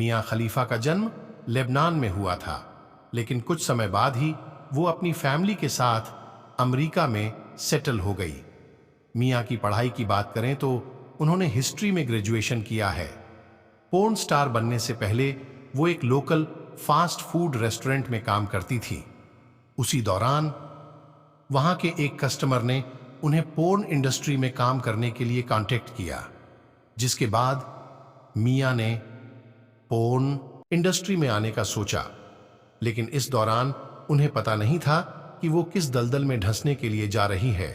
मियां खलीफा का जन्म लेबनान में हुआ था, लेकिन कुछ समय बाद ही वो अपनी फैमिली के साथ अमेरिका में सेटल हो गई। मियां की पढ़ाई की बात करें तो उन्होंने हिस्ट्री में ग्रेजुएशन किया है। पोर्न स्टार बनने से पहले वो एक लोकल फास्ट फूड रेस्टोरेंट में काम करती थी। उसी दौरान वहां के एक कस्टमर ने उन्हें पोर्न इंडस्ट्री में काम करने के लिए कांटेक्ट किया, जिसके बाद मियां ने पोर्न इंडस्ट्री में आने का सोचा। लेकिन इस दौरान उन्हें पता नहीं था कि वो किस दलदल में धंसने के लिए जा रही है।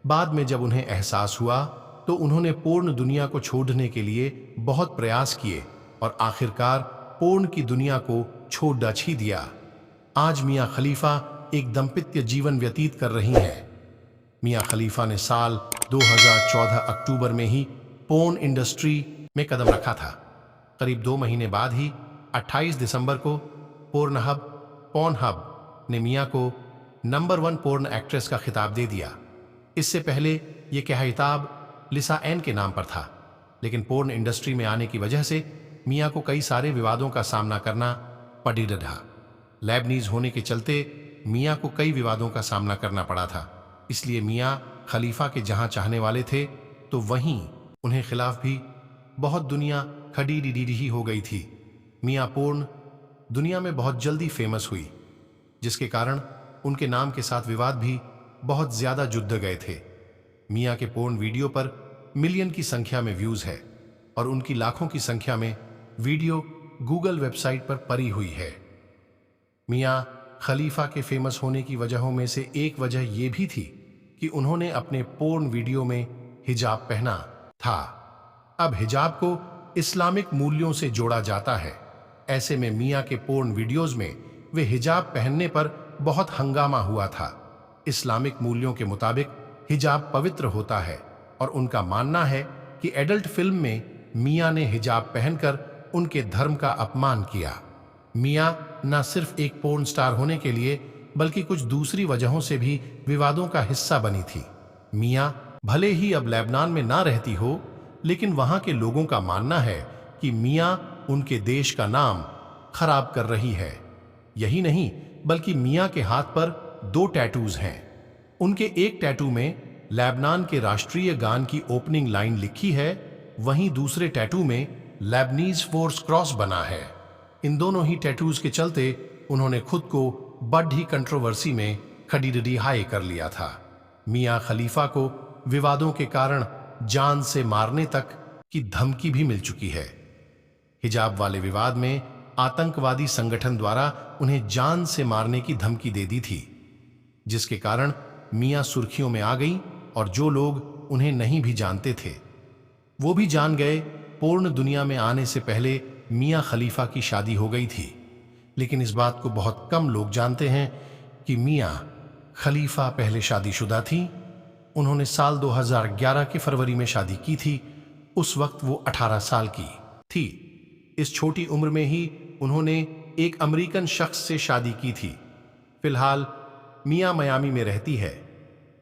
बाद में जब उन्हें एहसास हुआ तो उन्होंने पोर्न दुनिया को छोड़ने के लिए बहुत प्रयास किए और आखिरकार पोर्न की दुनिया को छोड़ डाल ही दिया। आज मियां खलीफा एक दाम्पत्य जीवन व्यतीत कर रही हैं। मियां खलीफा ने साल 2014 अक्टूबर में ही पोर्न इंडस्ट्री में कदम रखा था। करीब 2 महीने बाद ही 28 दिसंबर को पोर्नहब ने मियां को नंबर 1 पोर्न एक्ट्रेस का खिताब दे दिया। इससे पहले यह खिताब लिसा एन के नाम पर था, लेकिन पोर्न इंडस्ट्री में आने की वजह से मियां को कई सारे विवादों का सामना करना पड़ी रहा। लेबनीज होने के चलते मियां को कई विवादों का सामना करना पड़ा था, इसलिए मियां खलीफा के जहां चाहने वाले थे तो वहीं उन्हें खिलाफ भी बहुत दुनिया खड़ी ही हो गई थी। मियां पोर्न दुनिया में बहुत जल्दी फेमस हुई, जिसके कारण उनके नाम के साथ विवाद भी बहुत ज्यादा जुड़ गए थे। मियां के पोर्न वीडियो पर मिलियन की संख्या में व्यूज है और उनकी लाखों की संख्या में वीडियो गूगल वेबसाइट पर पड़ी हुई है। मियां खलीफा के फेमस होने की वजहों में से एक वजह यह भी थी कि उन्होंने अपने पोर्न वीडियो में हिजाब पहना था। अब हिजाब को इस्लामिक मूल्यों से जोड़ा जाता है। ऐसे में मियां के पोर्न वीडियोज में वे हिजाब पहनने पर बहुत हंगामा हुआ था। इस्लामिक मूल्यों के मुताबिक हिजाब पवित्र होता है और उनका मानना है कि एडल्ट फिल्म में मियां ने हिजाब पहनकर उनके धर्म का अपमान किया। मियां न सिर्फ एक पोर्न स्टार होने के लिए बल्कि कुछ दूसरी वजहों से भी विवादों का हिस्सा बनी थी। मियां भले ही अब लेबनान में ना रहती हो, लेकिन वहां के लोगों का मानना है कि मियां उनके देश का नाम खराब कर रही है। यही नहीं, बल्कि मियां के हाथ पर 2 टैटूज हैं। उनके एक टैटू में लेबनान के राष्ट्रीय गान की ओपनिंग लाइन लिखी है, वहीं दूसरे टैटू में लेबनीज फोर्स क्रॉस बना है। इन दोनों ही टैटूज के चलते उन्होंने खुद को बड़ी कंट्रोवर्सी में खड़ी हाई कर लिया था। मियां खलीफा को विवादों के कारण जान से मारने तक की धमकी भी मिल चुकी है। हिजाब वाले विवाद में आतंकवादी संगठन द्वारा उन्हें जान से मारने की धमकी दे दी थी, जिसके कारण मियां सुर्खियों में आ गई और जो लोग उन्हें नहीं भी जानते थे वो भी जान गए। पूर्ण दुनिया में आने से पहले मियां खलीफा की शादी हो गई थी, लेकिन इस बात को बहुत कम लोग जानते हैं कि मियां खलीफा पहले शादीशुदा थी। उन्होंने साल 2011 के फरवरी में शादी की थी। उस वक्त वो 18 साल की थी। इस छोटी उम्र में ही उन्होंने एक अमेरिकन शख्स से शादी की थी। फिलहाल मियां मियामी में रहती है।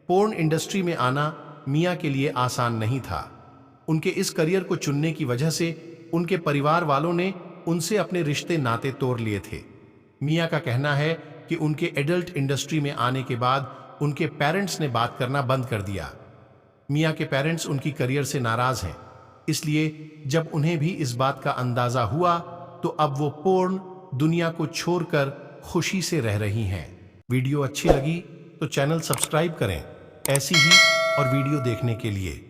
पोर्न इंडस्ट्री में आना मियां के लिए आसान नहीं था। उनके इस करियर को चुनने की वजह से उनके परिवार वालों ने उनसे अपने रिश्ते नाते तोड़ लिए थे। मियां का कहना है कि उनके एडल्ट इंडस्ट्री में आने के बाद उनके पेरेंट्स ने बात करना बंद कर दिया। मियां के पेरेंट्स उनकी करियर से नाराज हैं, इसलिए जब उन्हें भी इस बात का अंदाजा हुआ तो अब वो पोर्न दुनिया को छोड़कर खुशी से रह रही हैं। वीडियो अच्छी लगी तो चैनल सब्सक्राइब करें ऐसी ही और वीडियो देखने के लिए।